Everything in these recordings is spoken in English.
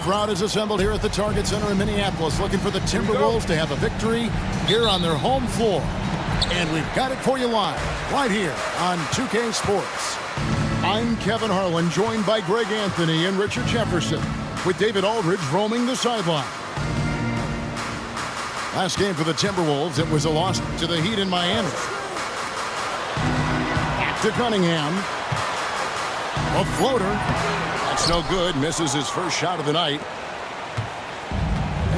The crowd is assembled here at the Target Center in Minneapolis, looking for the Timberwolves to have a victory here on their home floor. And we've got it for you live, right here on 2K Sports. I'm Kevin Harlan, joined by Greg Anthony and Richard Jefferson, with David Aldridge roaming the sideline. Last game for the Timberwolves, it was a loss to the Heat in Miami. Back to Cunningham. A floater. That's no good. Misses his first shot of the night.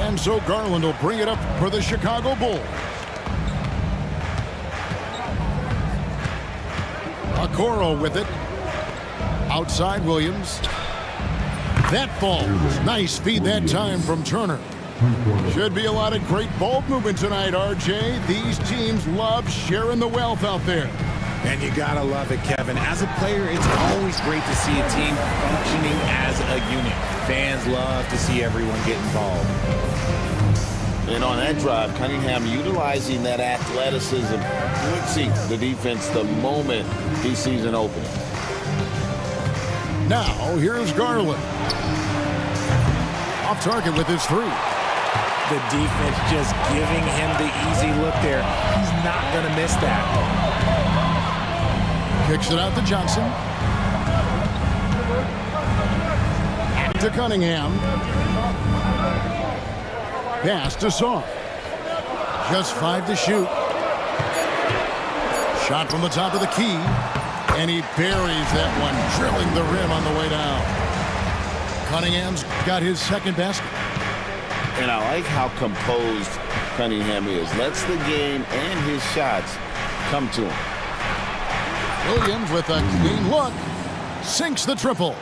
And so Garland will bring it up for the Chicago Bulls. Okoro with it. Outside Williams. That falls. Nice feed that time from Turner. Should be a lot of great ball movement tonight, RJ. These teams love sharing the wealth out there. And you gotta love it, Kevin. As a player, it's always great to see a team functioning as a unit. Fans love to see everyone get involved. And on that drive, Cunningham utilizing that athleticism, blitzing the defense the moment he sees an opening. Now, here's Garland. Off target with his three. The defense just giving him the easy look there. He's not gonna miss that. Kicks it out to Johnson. To Cunningham. Pass to Saw. Just 5 to shoot. Shot from the top of the key. And he buries that one, drilling the rim on the way down. Cunningham's got his second basket. And I like how composed Cunningham is. Lets the game and his shots come to him. Williams with a clean look. Sinks the triple.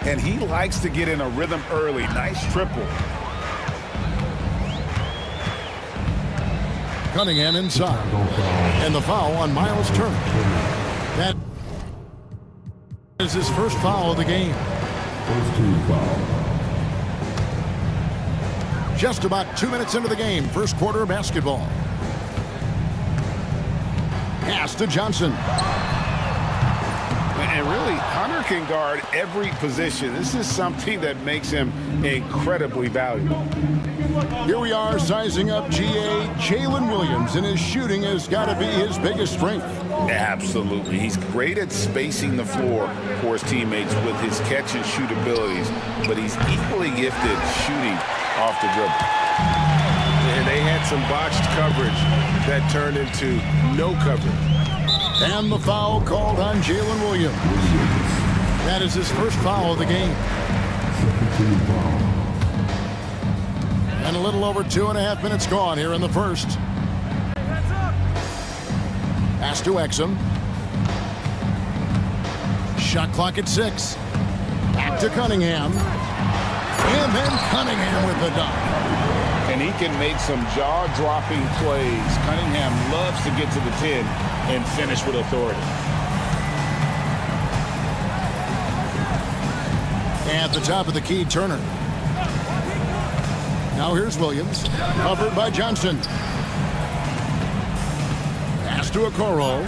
And he likes to get in a rhythm early. Nice triple. Cunningham inside. And the foul on Miles Turner. That is his first foul of the game. First team foul. Just about 2 minutes into the game. First quarter basketball. Pass to Johnson. And really, Hunter can guard every position. This is something that makes him incredibly valuable. Here we are sizing up GA Jalen Williams, and his shooting has got to be his biggest strength. Absolutely. He's great at spacing the floor for his teammates with his catch and shoot abilities, but he's equally gifted shooting off the dribble. And they had some botched coverage that turned into no coverage. And the foul called on Jalen Williams. That is his first foul of the game. And a little over 2.5 minutes gone here in the first. Pass to Exum. Shot clock at 6. Back to Cunningham. And then Cunningham with the dunk. And he can make some jaw-dropping plays. Cunningham loves to get to the 10 and finish with authority. At the top of the key, Turner. Now here's Williams, covered by Johnson. Pass to Okoro.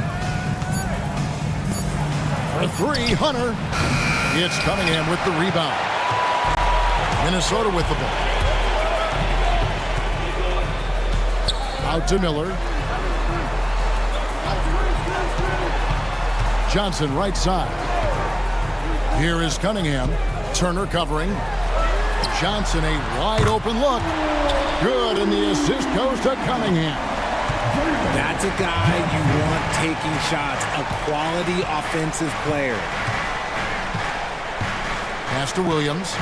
For 3, Hunter. It's Cunningham with the rebound. Minnesota with the ball. Out to Miller. Johnson right side. Here is Cunningham. Turner covering. Johnson a wide open look. Good, and the assist goes to Cunningham. That's a guy you want taking shots, a quality offensive player. Pass to Williams.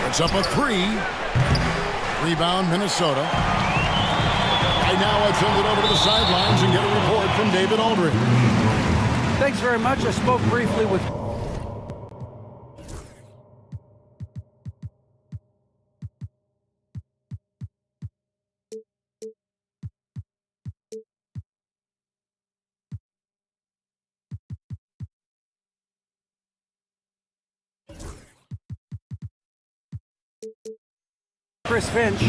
It's up a 3. Rebound, Minnesota. Right now, I'll send it over to the sidelines and get a report from David Aldridge. Thanks very much. I spoke briefly with Chris Finch.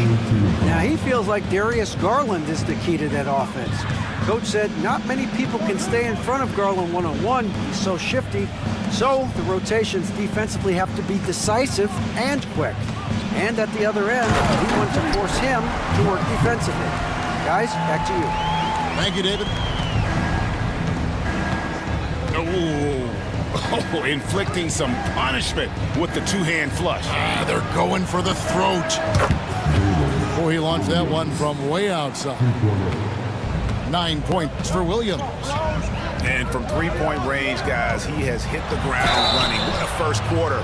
Now he feels like Darius Garland is the key to that offense. Coach said not many people can stay in front of Garland one-on-one. He's so shifty. So the rotations defensively have to be decisive and quick. And at the other end, he wants to force him to work defensively. Guys, back to you. Thank you, David. Oh, inflicting some punishment with the two-hand flush. They're going for the throat. Oh, he launched that one from way outside. 9 points for Williams. And from three-point range, guys, he has hit the ground running. What a first quarter.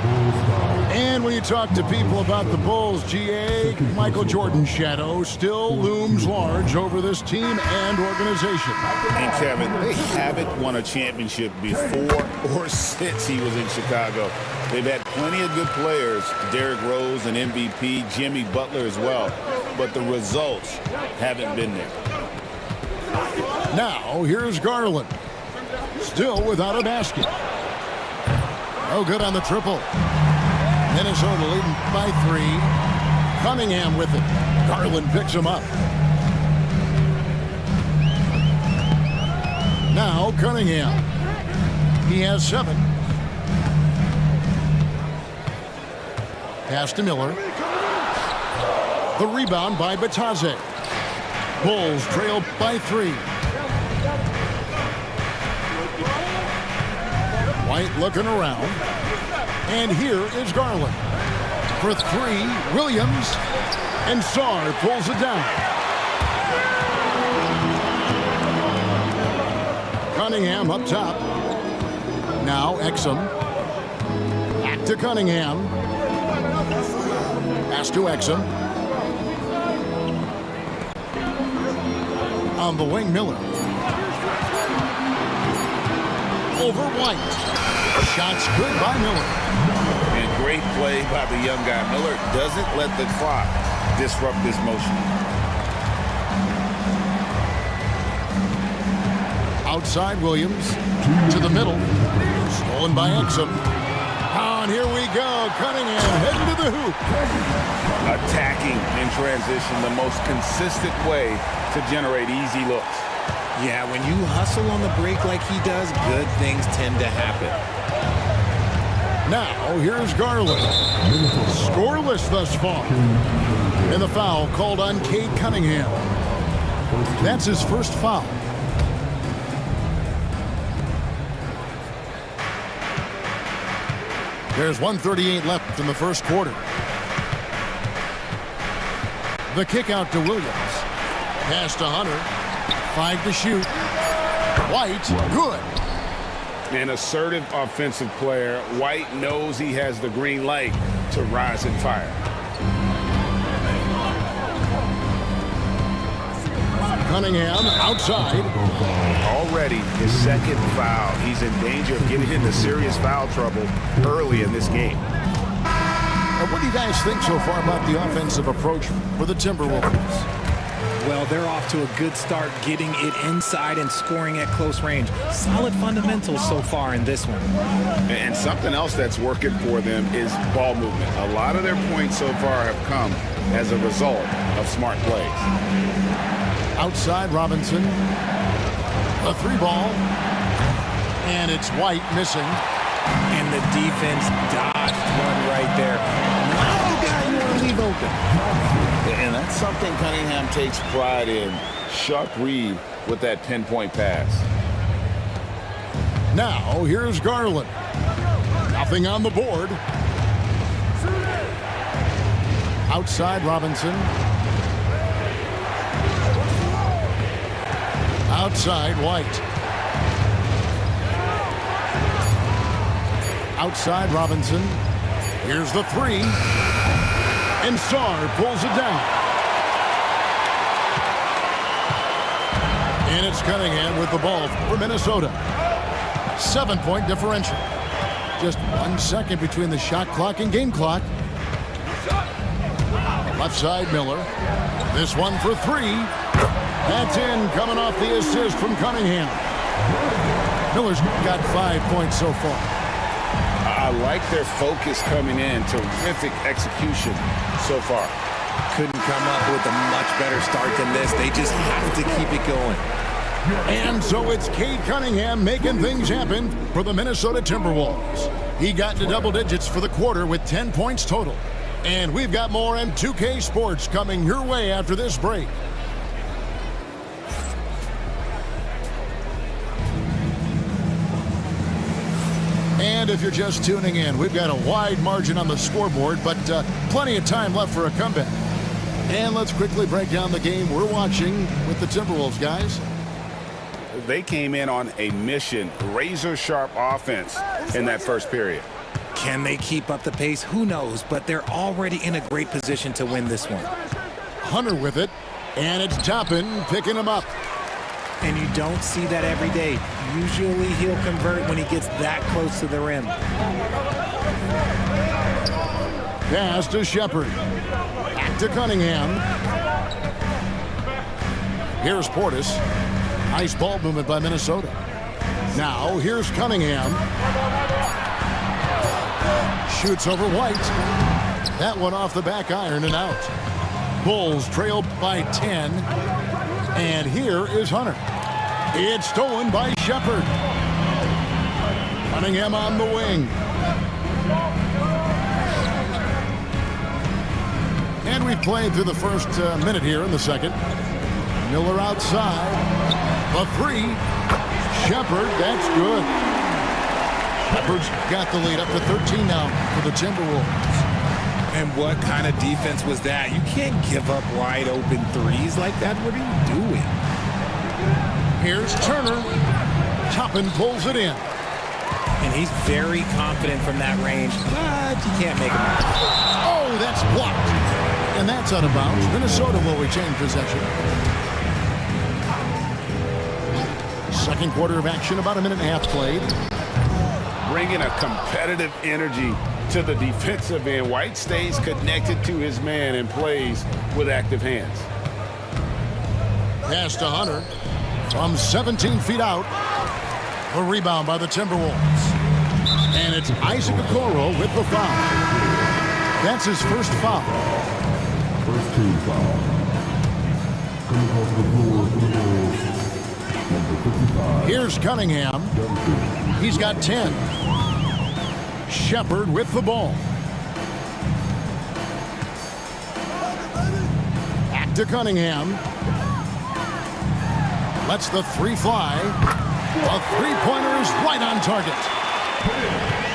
And when you talk to people about the Bulls, GA, Michael Jordan's shadow still looms large over this team and organization. And Kevin, they haven't won a championship before or since he was in Chicago. They've had plenty of good players, Derrick Rose and MVP, Jimmy Butler as well, but the results haven't been there. Now, here's Garland. Still without a basket. Oh, good on the triple. Minnesota leading by 3. Cunningham with it. Garland picks him up. Now Cunningham. He has 7. Pass to Miller. The rebound by Batadze. Bulls trail by 3. White looking around. And here is Garland. For 3, Williams. And Sarr pulls it down. Cunningham up top. Now Exum. Back to Cunningham. Pass to Exum. On the wing, Miller. Over White. Shots good by Miller. And great play by the young guy. Miller doesn't let the clock disrupt this motion. Outside Williams. To the middle. Stolen by Exum. Oh, and here we go. Cunningham heading to the hoop. Attacking in transition, the most consistent way to generate easy looks. Yeah, when you hustle on the break like he does, good things tend to happen. Now, here's Garland. Scoreless thus far. And the foul called on Cade Cunningham. That's his first foul. There's 1:38 left in the first quarter. The kick out to Williams. Pass to Hunter. 5 to shoot. White, good. An assertive offensive player. White knows he has the green light to rise and fire. Cunningham outside. Already his second foul. He's in danger of getting into serious foul trouble early in this game. What do you guys think so far about the offensive approach for the Timberwolves? Well, they're off to a good start getting it inside and scoring at close range. Solid fundamentals so far in this one. And something else that's working for them is ball movement. A lot of their points so far have come as a result of smart plays. Outside Robinson. A 3-ball. And it's White missing. And the defense dodged one right there. Not the guy you want to leave open. And that's something Cunningham takes pride in. Sharp read with that pinpoint pass. Now, here's Garland. Nothing on the board. Outside Robinson. Outside White. Outside Robinson. Here's the three. And Sarr pulls it down. And it's Cunningham with the ball for Minnesota. 7-point differential. Just 1 second between the shot clock and game clock. Left side, Miller. This one for three. That's in, coming off the assist from Cunningham. Miller's got 5 points so far. I like their focus coming in. Terrific execution so far. Couldn't come up with a much better start than this. They just have to keep it going. And so it's Cade Cunningham making things happen for the Minnesota Timberwolves. He got into double digits for the quarter with 10 points total. And we've got more M2K Sports coming your way after this break. And if you're just tuning in, we've got a wide margin on the scoreboard, but plenty of time left for a comeback. And let's quickly break down the game we're watching with the Timberwolves, guys. They came in on a mission, razor-sharp offense in that first period. Can they keep up the pace? Who knows, but they're already in a great position to win this one. Hunter with it, and it's Toppin picking him up. And you don't see that every day. Usually he'll convert when he gets that close to the rim. Pass to Shepard. Back to Cunningham. Here's Portis. Nice ball movement by Minnesota. Now here's Cunningham. Shoots over White. That one off the back iron and out. Bulls trail by 10. And here is Hunter. It's stolen by Shepard. Cunningham on the wing. And we've played through the first minute here in the second. Miller outside. A three. Shepard, that's good. Shepard's got the lead up to 13 now for the Timberwolves. And what kind of defense was that? You can't give up wide open threes like that. What are you doing? Here's Turner. Toppin pulls it in. And he's very confident from that range, but you can't make him. Oh, that's blocked. And that's out of bounds. Minnesota will retain possession. Second quarter of action, about a minute and a half played. Bringing a competitive energy to the defensive end. White stays connected to his man and plays with active hands. Pass to Hunter from 17 feet out. A rebound by the Timberwolves. And it's Isaac Okoro with the foul. That's his first foul. First team foul. Coming off the floor for the Bulls. Number 55. Here's Cunningham. He's got 10. Shepard with the ball. Back to Cunningham. Lets the three fly. A three-pointer is right on target.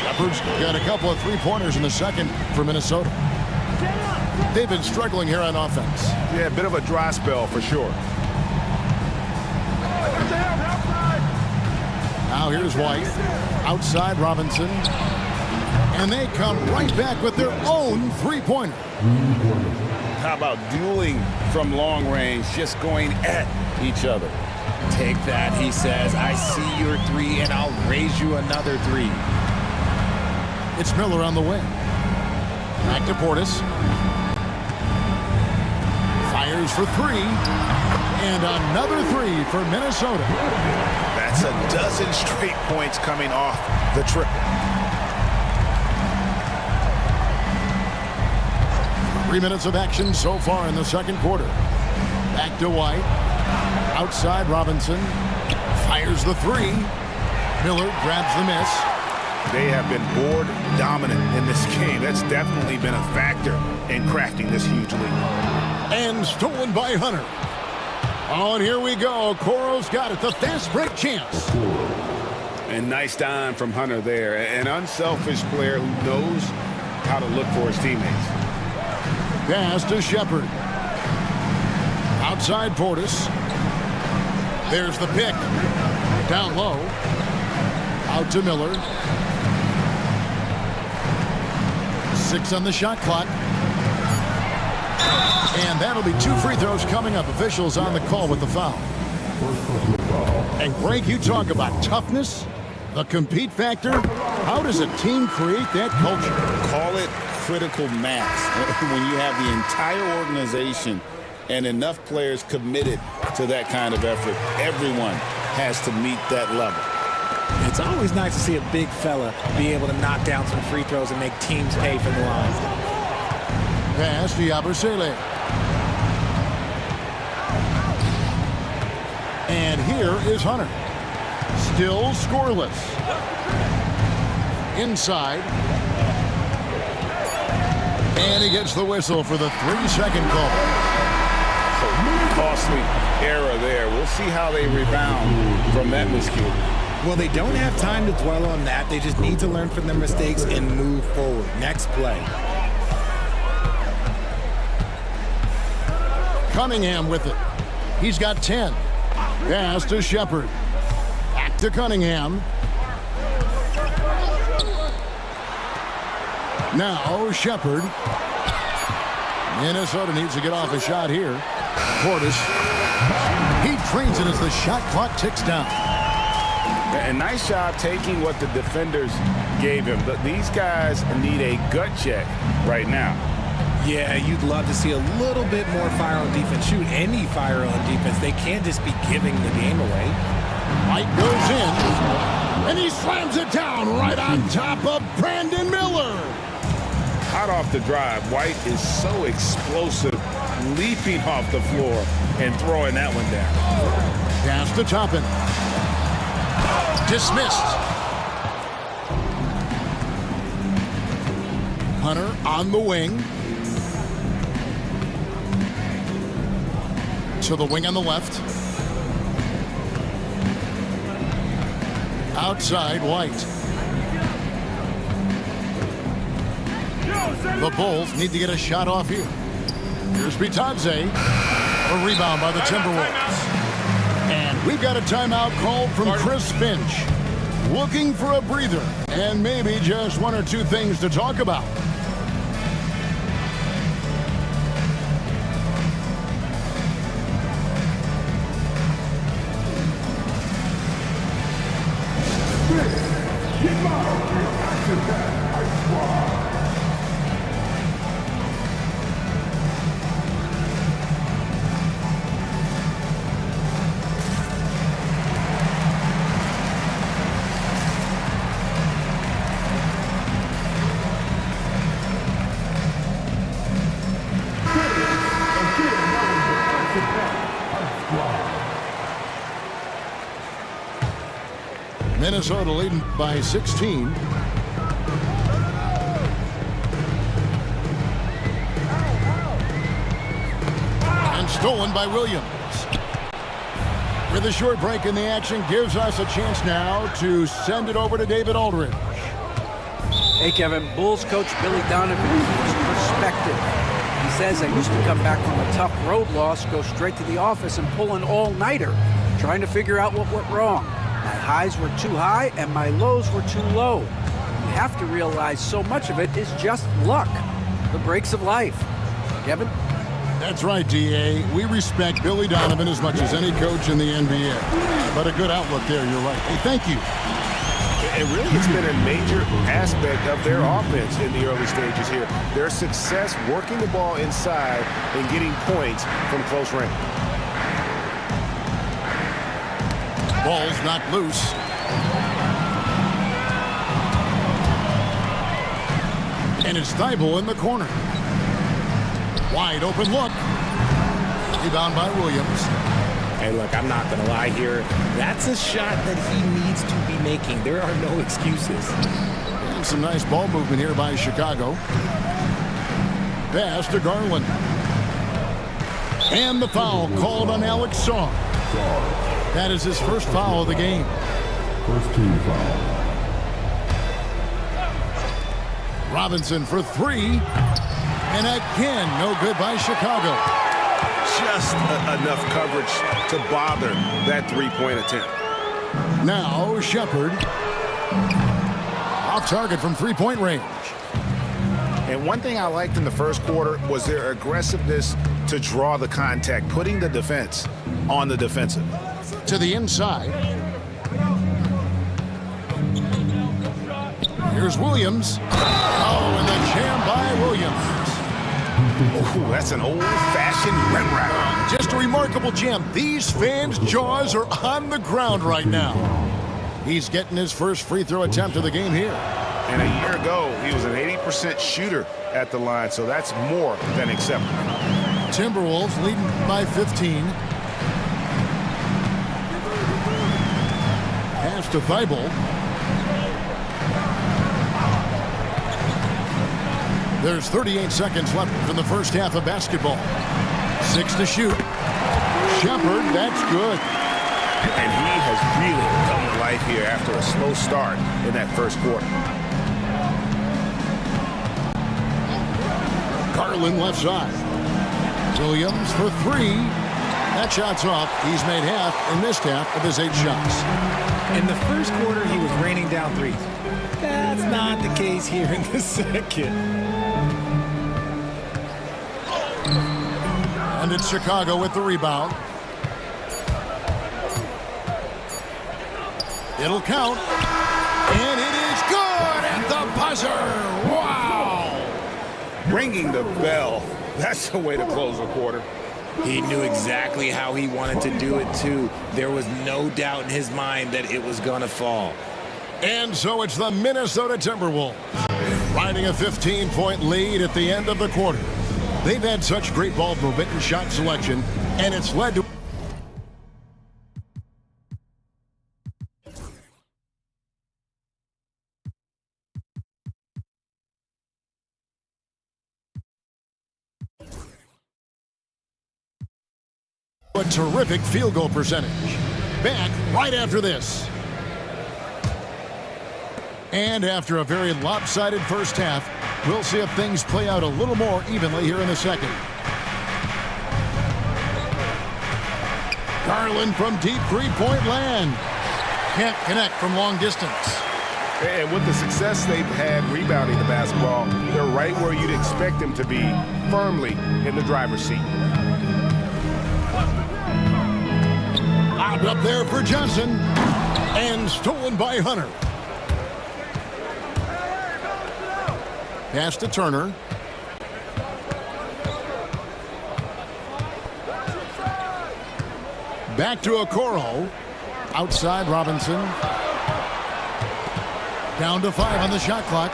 Shepard's got a couple of three-pointers in the second for Minnesota. They've been struggling here on offense. Yeah, a bit of a dry spell for sure. Now here's White. Outside Robinson. And they come right back with their own three-pointer. How about dueling from long range, just going at each other? Take that, he says. I see your three, and I'll raise you another three. It's Miller on the wing. Back to Portis. Fires for three. And another three for Minnesota. That's a dozen straight points coming off the triple. 3 minutes of action so far in the second quarter. Back to White. Outside Robinson. Fires the three. Miller grabs the miss. They have been board dominant in this game. That's definitely been a factor in crafting this huge lead. And stolen by Hunter. Oh, and here we go. Okoro's got it. The fast break chance. And nice dime from Hunter there. An unselfish player who knows how to look for his teammates. Pass to Shepard. Outside Portis. There's the pick. Down low. Out to Miller. 6 on the shot clock. And that'll be 2 free throws coming up. Officials on the call with the foul. And Greg, you talk about toughness, the compete factor. How does a team create that culture? Call it critical mass. When you have the entire organization and enough players committed to that kind of effort, everyone has to meet that level. It's always nice to see a big fella be able to knock down some free throws and make teams pay for the line. Pass to Yabusele. And here is Hunter. Still scoreless. Inside. And he gets the whistle for the 3-second call. Costly error there. We'll see how they rebound from that miscue. Well, they don't have time to dwell on that. They just need to learn from their mistakes and move forward. Next play. Cunningham with it. He's got 10. Pass to Shepard. Back to Cunningham. Now Shepard. Minnesota needs to get off a shot here. Portis. He trains it as the shot clock ticks down. And nice job taking what the defenders gave him. But these guys need a gut check right now. Yeah, you'd love to see a little bit more fire on defense. Shoot any fire on defense. They can't just be giving the game away. White goes in, and he slams it down right on top of Brandon Miller. Hot off the drive, White is so explosive, leaping off the floor and throwing that one down. Pass to Toppin. Dismissed. Hunter on the wing. To the wing on the left. Outside, White. The Bulls need to get a shot off here. Here's Bitadze. A rebound by the Timberwolves. And we've got a timeout called from Chris Finch. Looking for a breather and maybe just 1 or 2 things to talk about. Minnesota leading by 16. And stolen by Williams. With a short break in the action, gives us a chance now to send it over to David Aldridge. Hey, Kevin, Bulls coach Billy Donovan has perspective. He says, I used to come back from a tough road loss, go straight to the office and pull an all-nighter, trying to figure out what went wrong. My highs were too high and my lows were too low. You have to realize so much of it is just luck, the breaks of life. Kevin? That's right, D.A. We respect Billy Donovan as much as any coach in the NBA. But a good outlook there, you're right. Hey, thank you. And really, it's been a major aspect of their offense in the early stages here. Their success working the ball inside and getting points from close range. Ball's knocked loose. And it's Thibault in the corner. Wide open look. Rebound by Williams. Hey, look, I'm not going to lie here. That's a shot that he needs to be making. There are no excuses. And some nice ball movement here by Chicago. Pass to Garland. And the foul called on Alex Song. That is his first foul of the game. First team foul. Robinson for 3. And again, no good by Chicago. Just enough coverage to bother that three-point attempt. Now Shepard. Off target from 3-point range. And one thing I liked in the first quarter was their aggressiveness to draw the contact, putting the defense on the defensive. To the inside. Here's Williams. Oh, and the jam by Williams. Oh, that's an old-fashioned rim wrap. Just a remarkable jam. These fans' jaws are on the ground right now. He's getting his first free throw attempt of the game here. And a year ago, he was an 80% shooter at the line, so that's more than acceptable. Timberwolves leading by 15. Pass to Thibault. There's 38 seconds left in the first half of basketball. 6 to shoot. Shepard, that's good. And he has really come to life here after a slow start in that first quarter. Garland left side. Williams for 3. That shot's off. He's made half and missed half of his 8 shots. In the first quarter, he was raining down threes. That's not the case here in the second. And it's Chicago with the rebound. It'll count. And it is good at the buzzer. Wow! Ringing the bell. That's the way to close a quarter. He knew exactly how he wanted to do it, too. There was no doubt in his mind that it was going to fall. And so it's the Minnesota Timberwolves riding a 15-point lead at the end of the quarter. They've had such great ball movement and shot selection, and it's led to a terrific field goal percentage. Back right after this. And after a very lopsided first half, we'll see if things play out a little more evenly here in the second. Garland from deep three-point land. Can't connect from long distance. And with the success they've had rebounding the basketball, they're right where you'd expect them to be, firmly in the driver's seat. Out up there for Johnson. And stolen by Hunter. Pass to Turner. Back to Okoro. Outside Robinson. Down to 5 on the shot clock.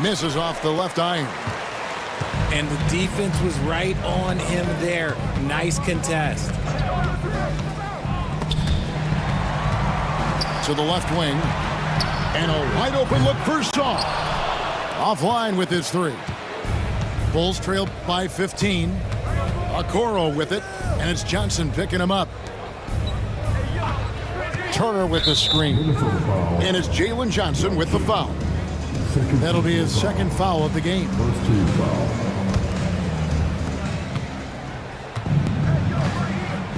Misses off the left iron. And the defense was right on him there. Nice contest. To the left wing. And a wide open look for Shaw. Offline with his 3. Bulls trail by 15. Okoro with it. And it's Johnson picking him up. Turner with the screen. And it's Jalen Johnson with the foul. That'll be his second foul of the game.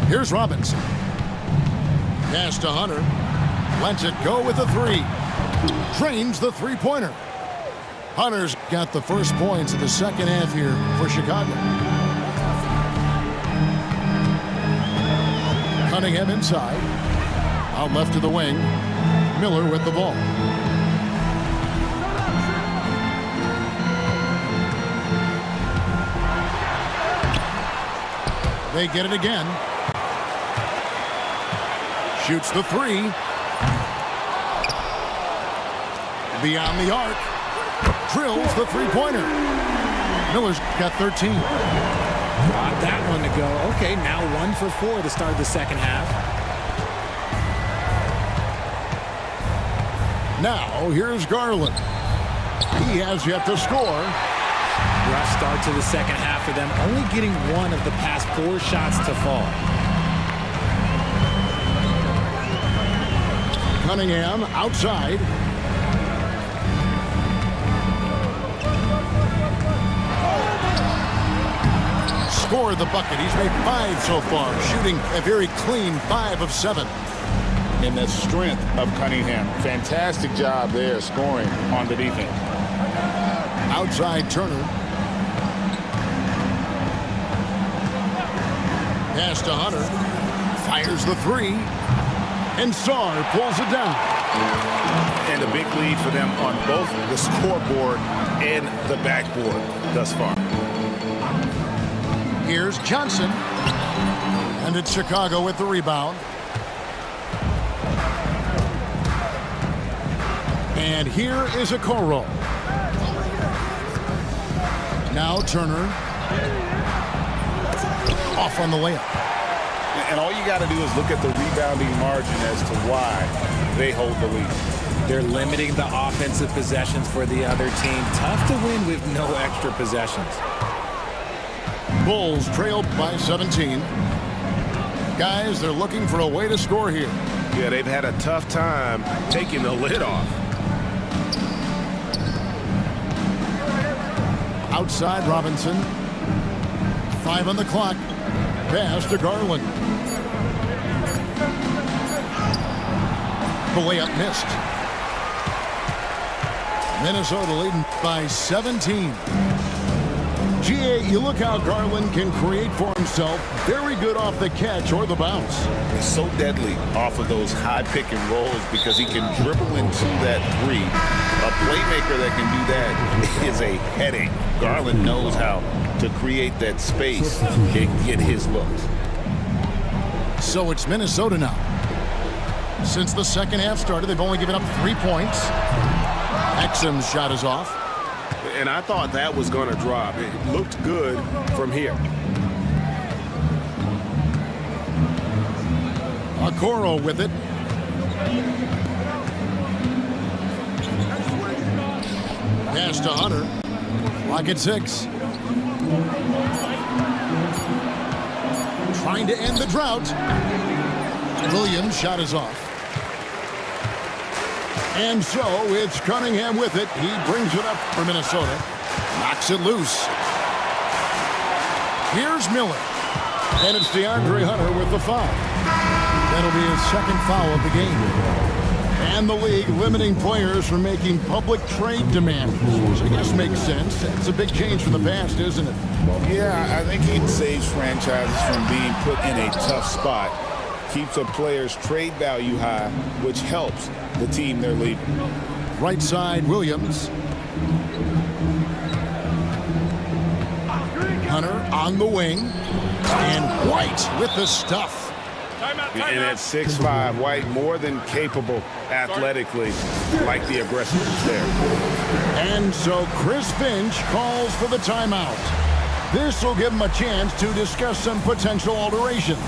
Here's Robinson. Pass to Hunter. Lets it go with a 3. Drains the three-pointer. Hunter's got the first points of the second half here for Chicago. Cunningham inside. Out left to the wing. Miller with the ball. They get it again. Shoots the 3. Beyond the arc. Drills the three-pointer. Miller's got 13. Got that one to go. Okay, now 1 for 4 to start the second half. Now, here's Garland. He has yet to score. Rough start to the second half for them, only getting 1 of the past 4 shots to fall. Cunningham outside. Scored the bucket. He's made 5 so far, shooting a very clean 5 of 7. And the strength of Cunningham. Fantastic job there scoring on the defense. Outside Turner. Pass to Hunter. Fires the three. And Sarr pulls it down. And a big lead for them on both the scoreboard and the backboard thus far. Here's Johnson. And it's Chicago with the rebound. And here is Okoro. Now Turner. Off on the layup. And all you got to do is look at the rebounding margin as to why they hold the lead. They're limiting the offensive possessions for the other team. Tough to win with no extra possessions. Bulls trailed by 17. Guys, they're looking for a way to score here. Yeah, they've had a tough time taking the lid off. Outside Robinson. 5 on the clock. Pass to Garland. The layup missed. Minnesota leading by 17. GA, you look how Garland can create for himself. Very good off the catch or the bounce. He's so deadly off of those high pick and rolls because he can dribble into that three. A playmaker that can do that is a headache. Garland knows how to create that space and get his looks. So it's Minnesota now. Since the second half started, they've only given up 3 points. Exum's shot is off. And I thought that was going to drop. It looked good from here. Okoro with it. Pass to Hunter. Clock at 6. Trying to end the drought. Williams' shot is off. And so it's Cunningham with it. He brings it up for Minnesota. Knocks it loose. Here's Miller. And it's DeAndre Hunter with the foul. That'll be his second foul of the game. And the league limiting players from making public trade demands. Which I guess makes sense. It's a big change from the past, isn't it? Yeah, I think it saves franchises from being put in a tough spot. Keeps a player's trade value high, which helps the team they're leaving. Right side, Williams. Hunter on the wing. And White with the stuff. And at 6'5", White more than capable athletically, like the aggressiveness there. And so Chris Finch calls for the timeout. This will give him a chance to discuss some potential alterations.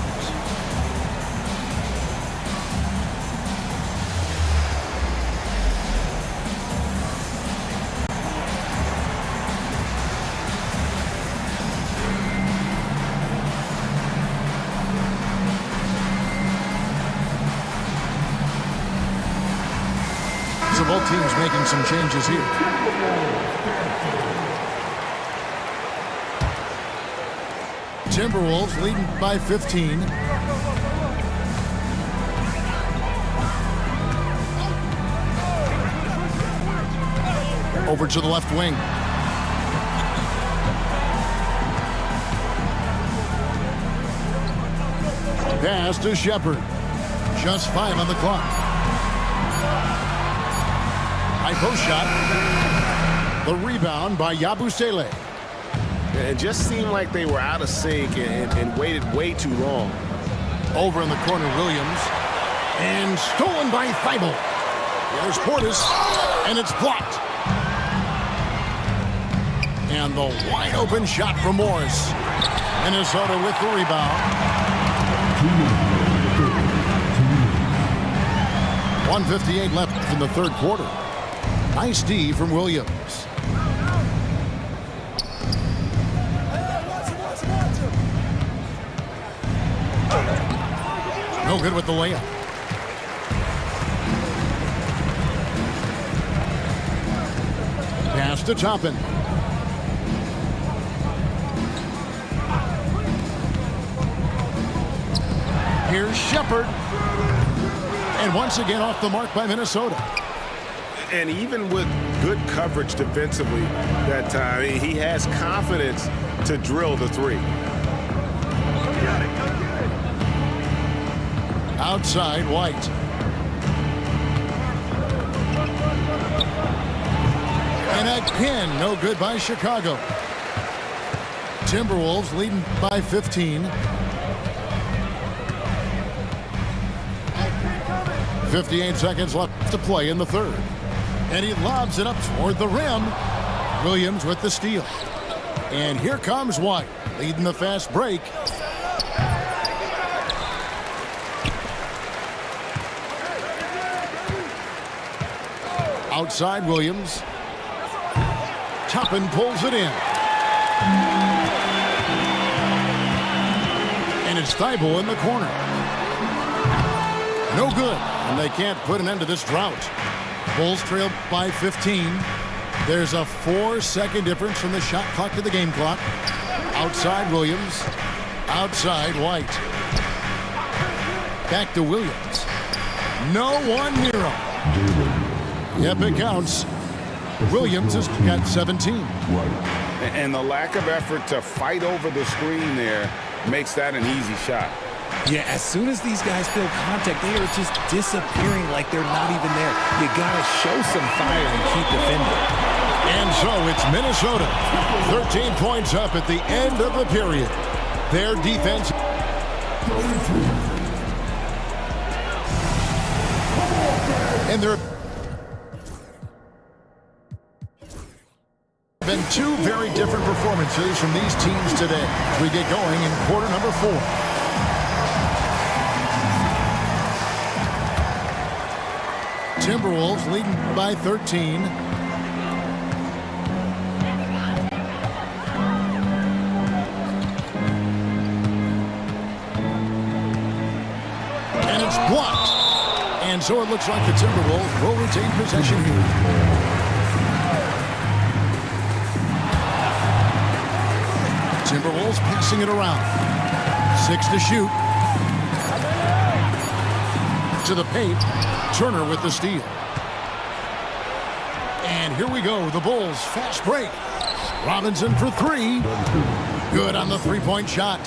So both teams making some changes here. Timberwolves leading by 15. Over to the left wing. Pass to Shepard. Just 5 on the clock. High post shot. The rebound by Yabusele. It just seemed like they were out of sync and waited way too long. Over in the corner, Williams. And stolen by Thibault. There's Portis. And it's blocked. And the wide open shot from Morris. Minnesota with the rebound. 1:58 left in the third quarter. Nice D from Williams. No good with the layup. Pass to Toppin. Here's Shepard. And once again off the mark by Minnesota. And even with good coverage defensively that time, he has confidence to drill the three. Outside, White. And again, no good by Chicago. Timberwolves leading by 15. 58 seconds left to play in the third. And he lobs it up toward the rim. Williams with the steal. And here comes White, leading the fast break. Outside, Williams. Toppin pulls it in. And it's Thibault in the corner. No good. And they can't put an end to this drought. Bulls trail by 15. There's a 4-second difference from the shot clock to the game clock. Outside, Williams. Outside, White. Back to Williams. No one near him. Yep, it counts. Williams has got 17. And the lack of effort to fight over the screen there makes that an easy shot. Yeah, as soon as these guys feel contact, they are just disappearing like they're not even there. You got to show some fire and keep defending. And so it's Minnesota. 13 points up at the end of the period. Their defense. And there have been two very different performances from these teams today as we get going in quarter number 4. Timberwolves leading by 13. And it's blocked. And so it looks like the Timberwolves will retain possession here. Timberwolves passing it around. 6 to shoot. To the paint. Turner with the steal. And here we go. The Bulls fast break. Robinson for 3. Good on the three-point shot.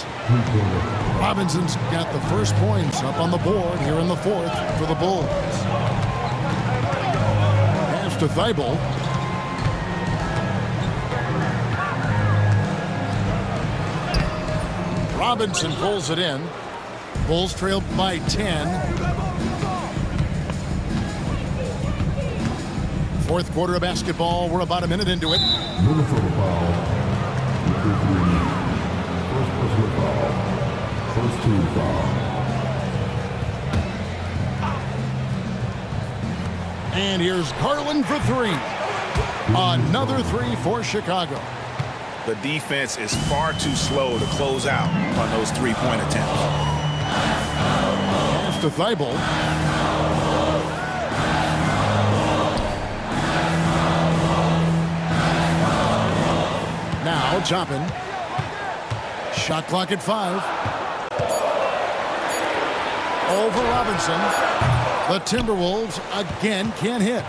Robinson's got the first points up on the board here in the fourth for the Bulls. Pass to Thibault. Robinson pulls it in. Bulls trail by 10. Fourth quarter of basketball. We're about a minute into it. Minnesota foul. First personal foul. First team foul. And here's Garland for 3. Another 3 for Chicago. The defense is far too slow to close out on those three-point attempts. Pass to Thibault. Now Toppin. Shot clock at 5. Over Robinson. The Timberwolves again can't hit.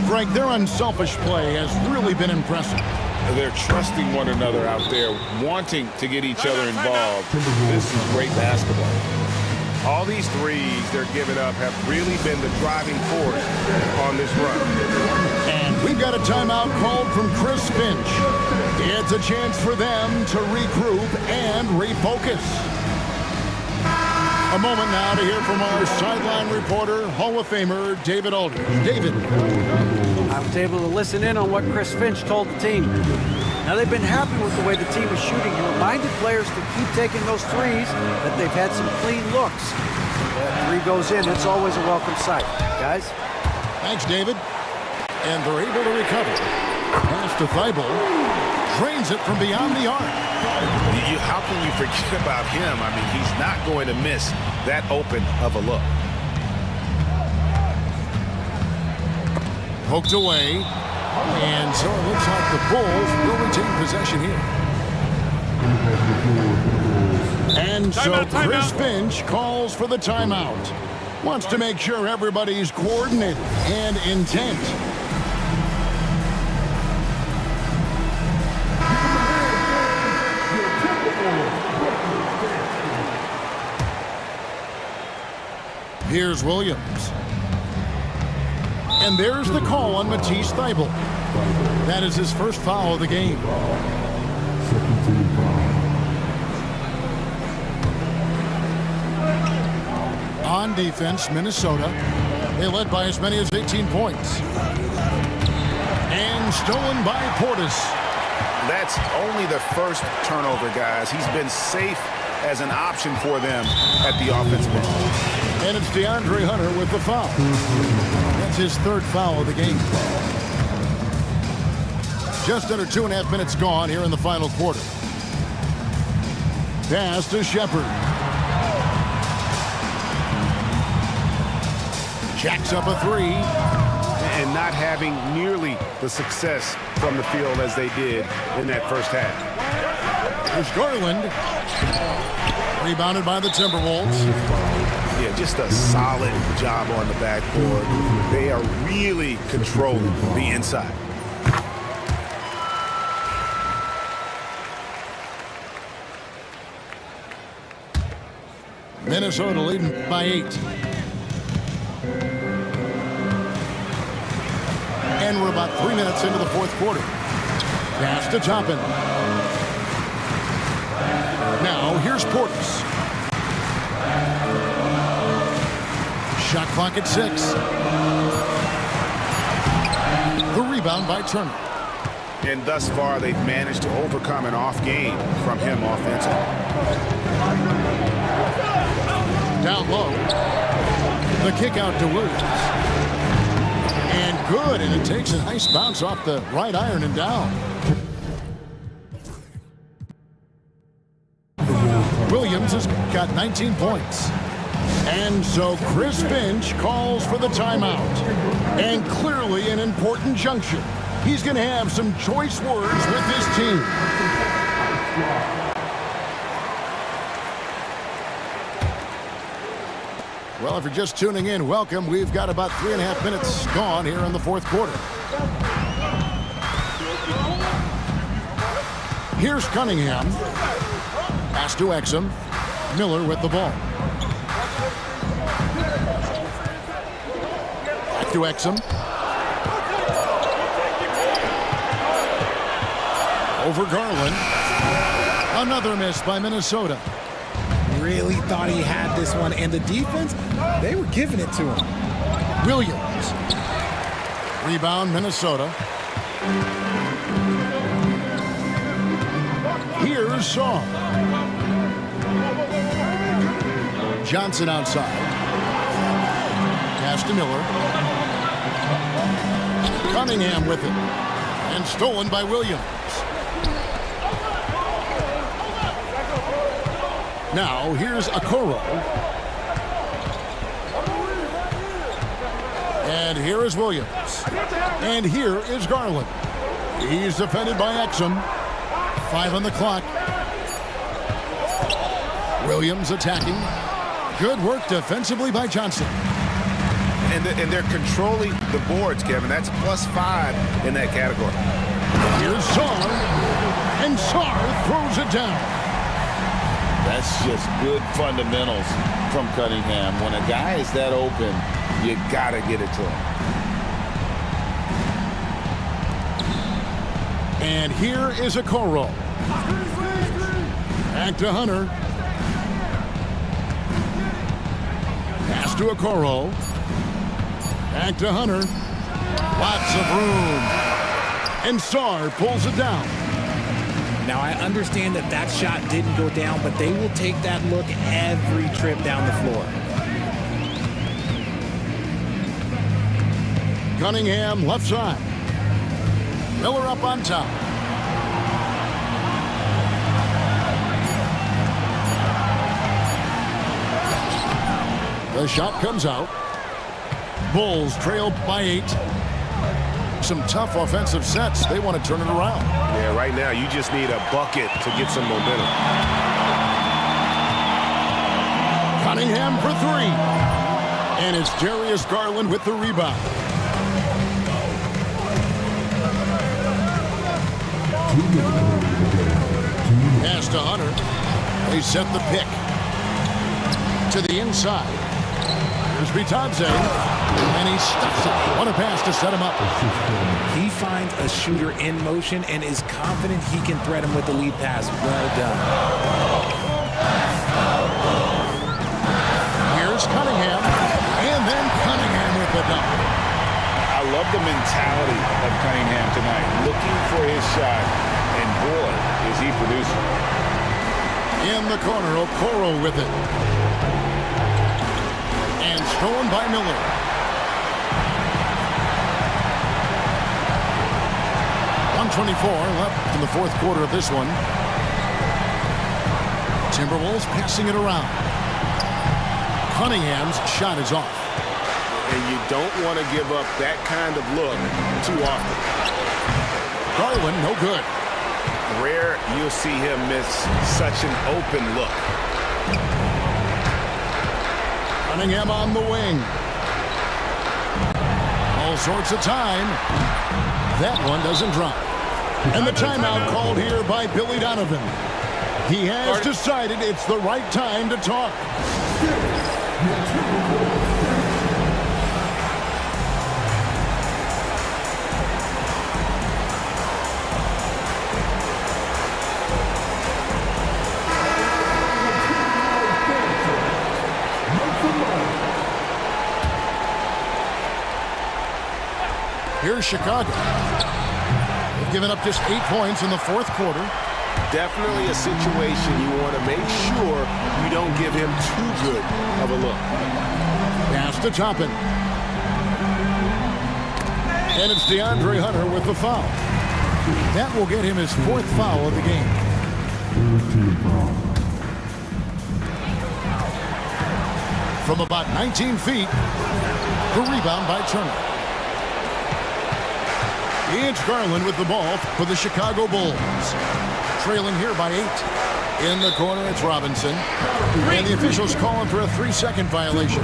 Greg, their unselfish play has really been impressive. They're trusting one another out there, wanting to get each other involved. This is great basketball. All these threes they're giving up have really been the driving force on this run. And we've got a timeout called from Chris Finch. It's a chance for them to regroup and refocus. A moment now to hear from our sideline reporter, Hall of Famer David Aldridge. David. I was able to listen in on what Chris Finch told the team. Now they've been happy with the way the team is shooting. He reminded players to keep taking those threes, that they've had some clean looks. That 3 goes in, it's always a welcome sight. Guys? Thanks, David. And they're able to recover. Pass to Thibault. Drains it from beyond the arc. How can you forget about him? I mean, he's not going to miss that open of a look. Poked away. And so it looks like the Bulls will retain possession here. And so Chris Finch calls for the timeout. Wants to make sure everybody's coordinated and intent. Here's Williams. And there's the call on Matisse Thybulle. That is his first foul of the game. Second team foul. On defense, Minnesota. They led by as many as 18 points. And stolen by Portis. That's only the first turnover, guys. He's been safe as an option for them at the offensive end. And it's DeAndre Hunter with the foul. That's his third foul of the game. Just under 2.5 minutes gone here in the final quarter. Pass to Shepard. Jacks up a three. And not having nearly the success from the field as they did in that first half. There's Garland. Rebounded by the Timberwolves. Yeah, just a solid job on the backboard. They are really controlling the inside. Minnesota leading by 8. And we're about 3 minutes into the fourth quarter. Pass to Toppin. Now here's Portis. Shot clock at 6. The rebound by Turner. And thus far, they've managed to overcome an off game from him offensively. Down low. The kick out to Williams. And good, and it takes a nice bounce off the right iron and down. Williams has got 19 points. And so Chris Finch calls for the timeout. And clearly an important juncture. He's going to have some choice words with his team. Well, if you're just tuning in, welcome. We've got about 3.5 minutes gone here in the fourth quarter. Here's Cunningham. Pass to Exum. Miller with the ball. Back to Exum. Over Garland. Another miss by Minnesota. Really thought he had this one, and the defense, they were giving it to him. Williams. Rebound, Minnesota. Here's Shaw. Johnson outside. Pass to Miller. Cunningham with it. And stolen by Williams. Now, here's Okoro. And here is Williams. And here is Garland. He's defended by Exum. 5 on the clock. Williams attacking. Good work defensively by Johnson. And they're controlling the boards, Kevin. That's +5 in that category. Here's Sarr. And Sarr throws it down. That's just good fundamentals from Cunningham. When a guy is that open, you gotta get it to him. And here is Okoro. Back to Hunter. Pass to Okoro. Back to Hunter. Lots of room. And Sarr pulls it down. Now, I understand that that shot didn't go down, but they will take that look every trip down the floor. Cunningham left side. Miller up on top. The shot comes out. Bulls trail by 8. Some tough offensive sets. They want to turn it around. Yeah, right now you just need a bucket to get some momentum. Cunningham for 3. And it's Darius Garland with the rebound. Pass to Hunter. They set the pick. To the inside. Here's Bitadze. And he stuffs it. What a pass to set him up. He finds a shooter in motion and is confident he can threat him with the lead pass. Well done. Here's Cunningham. And then Cunningham with the dunk. I love the mentality of Cunningham tonight, looking for his shot, and boy, is he producing. In the corner, Okoro with it. And stolen by Miller. .124 left in the fourth quarter of this one. Timberwolves passing it around. Cunningham's shot is off. And you don't want to give up that kind of look too often. Garland, no good. Rare you'll see him miss such an open look. Cunningham on the wing. All sorts of time. That one doesn't drop. And the timeout called here by Billy Donovan. He has decided it's the right time to talk. Here's Chicago. They've given up just 8 points in the fourth quarter. Definitely a situation you want to make sure you don't give him too good of a look. Pass to Toppin. And it's DeAndre Hunter with the foul. That will get him his 4th foul of the game. From about 19 feet, the rebound by Turner. It's Garland with the ball for the Chicago Bulls. Trailing here by 8. In the corner, it's Robinson. And the officials calling for a 3-second violation.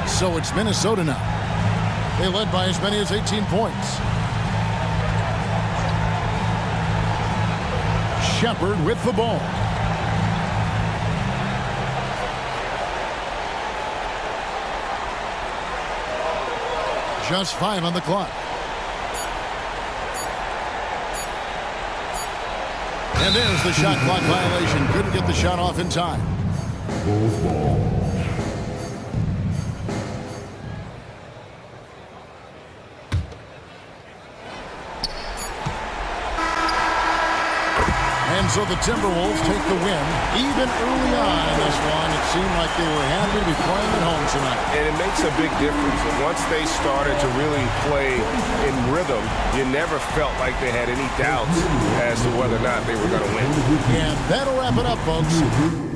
So it's Minnesota now. They led by as many as 18 points. Shepard with the ball. Just 5 on the clock. And there's the shot clock violation. Couldn't get the shot off in time. Bulls ball. And so the Timberwolves take the win. Even early on in this one, it seemed like they were happy to be playing at home tonight. And it makes a big difference. And once they started to really play in rhythm, you never felt like they had any doubts as to whether or not they were going to win. And that'll wrap it up, folks.